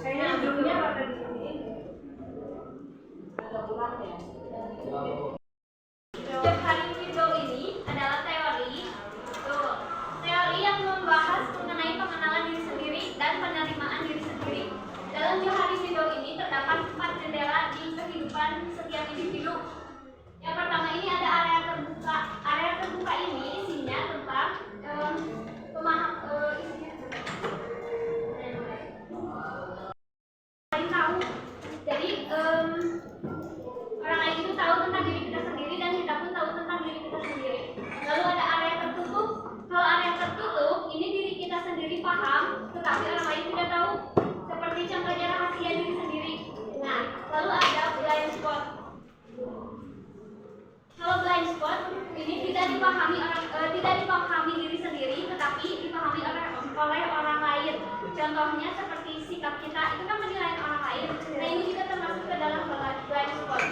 Kayaknya sebelumnya pada di sini. Setiap hari video ini adalah teori. Teori yang membahas mengenai pengenalan diri sendiri dan penerimaan diri sendiri. Dalam Johari video ini terdapat 4 jendela di kehidupan setiap individu. Yang pertama ini ada area terbuka. Area terbuka ini isinya tentang tahu. Jadi orang lain itu tahu tentang diri kita sendiri dan kita pun tahu tentang diri kita sendiri. Lalu ada area tertutup. Kalau area tertutup ini diri kita sendiri paham, tetapi orang lain tidak tahu. Seperti contohnya rahasia diri sendiri. Nah, lalu ada blind spot. Kalau blind spot ini tidak dipahami diri sendiri, tetapi dipahami oleh orang lain. Contohnya seperti sikap kita itu kan menilai orang lain. Nah, ini juga termasuk ke dalam blind spot.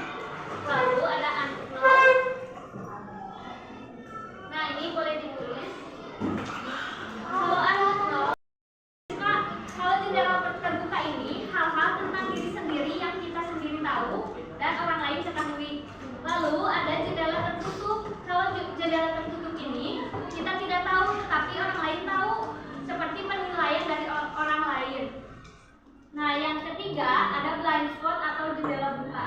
Lalu ada unknown. Nah, ini boleh ditulis. Kalau unknown, kalau jendela terbuka ini hal-hal tentang diri sendiri yang kita sendiri tahu dan orang lain ketahui. Lalu ada jendela tertutup. Kalau jendela tertutup ini kita tidak tahu, tetapi orang lain tahu, seperti penilaian dari orang lain. Nah, yang ketiga ada blind spot atau jendela buta.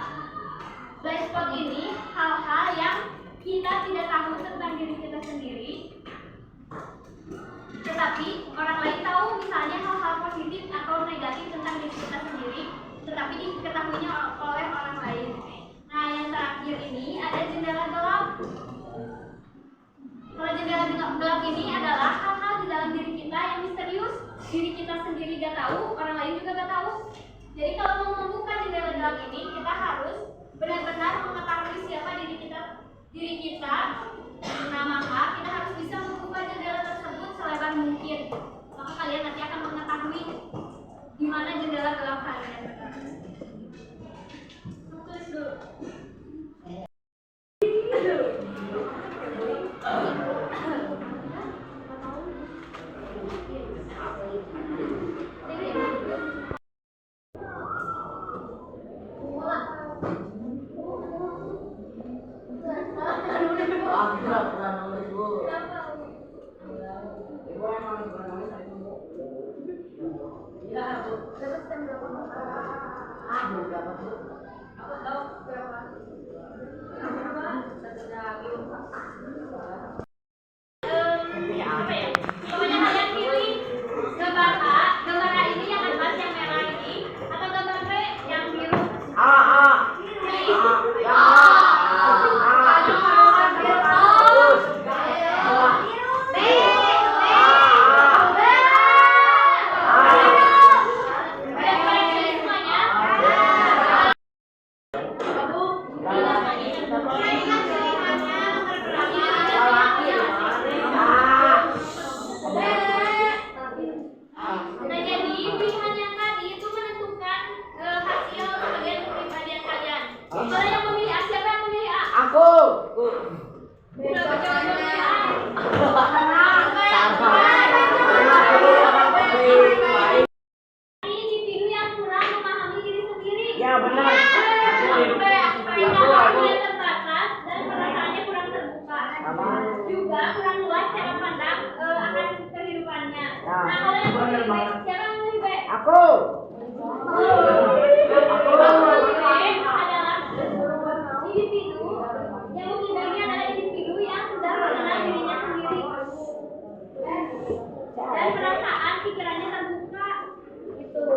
Blind spot ini hal-hal yang kita tidak tahu tentang diri kita sendiri, tetapi orang lain tahu, misalnya hal-hal positif atau negatif tentang diri kita sendiri, tetapi diketahuinya oleh orang lain. Nah, yang terakhir ini ada jendela gelap. Kalau jendela gelap ini adalah hal-hal di dalam diri kita yang misterius, diri kita sendiri gak tahu, orang lain juga gak tahu. Jadi kalau mau membuka jendela gelap ini, kita harus benar-benar mengetahui siapa diri kita. Nah, maka kita harus bisa membuka jendela tersebut selebar mungkin. Maka kalian nanti akan mengetahui di mana jendela gelap kalian. Tulis dulu. Pokoknya kalian pilih gambar A. Gambar A ini yang atas yang merah ini, atau gambar B yang biru. Juga kurang luas cara pandang akan kehidupannya. Nah, kalau yang memilih B, siapa yang memilih B? Aku adalah individu. Yang memilih B ini adalah individu yang sudah mengenal dirinya sendiri dan perasaan pikirannya terbuka. Gitu.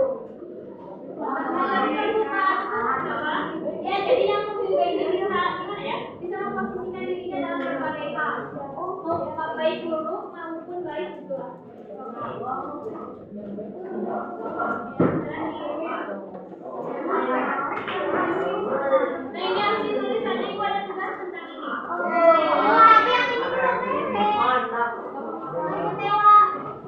Terbuka. Ya, jadi yang memilih B ini bisa gimana ya? Bisa memposisikan dirinya dalam berbagai hal. Baik buruk maupun baik juga. Nah, ini harus ditulisannya, ibu ada tugas tentang ini.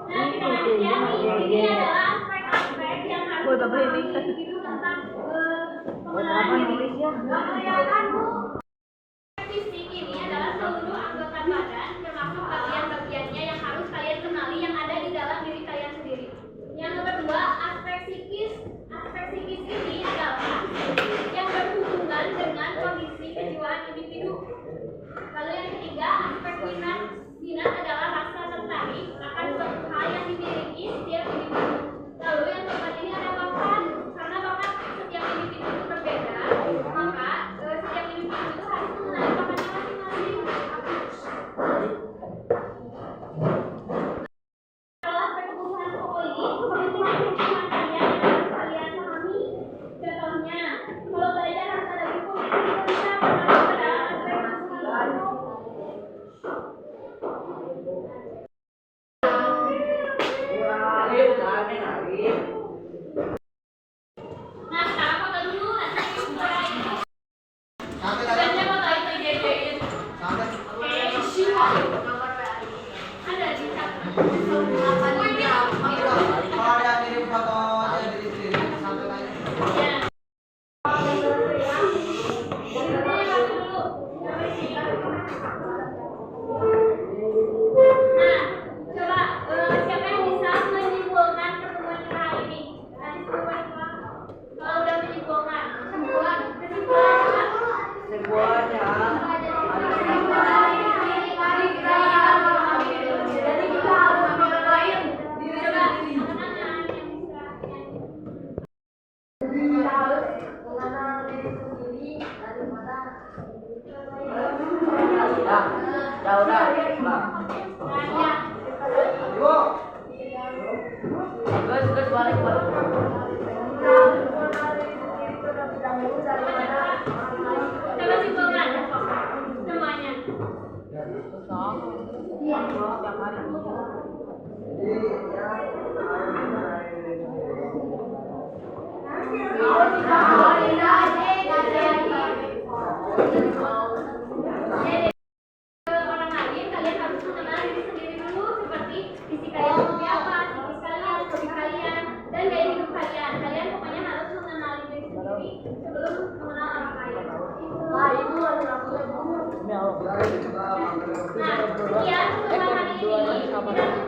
Nah, kita lanjut ya. Ini adalah aspek-aspek yang harus dipahami tentang pengenalan diri. Fisik ini adalah seluruh anggota badan, termasuk bagian-bagiannya yang harus kalian kenali yang ada di dalam diri kalian sendiri. minat adalah rasa tertarik akan suatu hal yang dimiliki setiap individu. Lalu yang keempat ini ada bakat. Karena bakat setiap individu itu berbeda, maka setiap individu itu harus mengenali bakatnya masing-masing. Kalau aspek kebutuhan pokok ini, kebutuhan kalian yang harus kalian pahami. Contohnya, kalau belajar harus ada buku yang bisa mengenai pada aspek kebutuhan pokok. Nah, sekarang foto dulu, nanti mulai. Biasanya foto itu dijadiin. Ada di chat. Ya. Nah, coba siapa yang bisa menyimpulkan pertemuan kita hari ini? Nanti sebuah kalau udah menyimpulkan, kesimpulan coba simpulkan semuanya. Orang lain, kalian harus mengenal diri sendiri dulu, seperti visi kalian seperti apa, psikis kalian, hobi kalian, dan gaya hidup kalian. Kalian pokoknya harus mengenali diri sendiri sebelum mengenal orang lain. Nah, sekian pertemuan hari ini.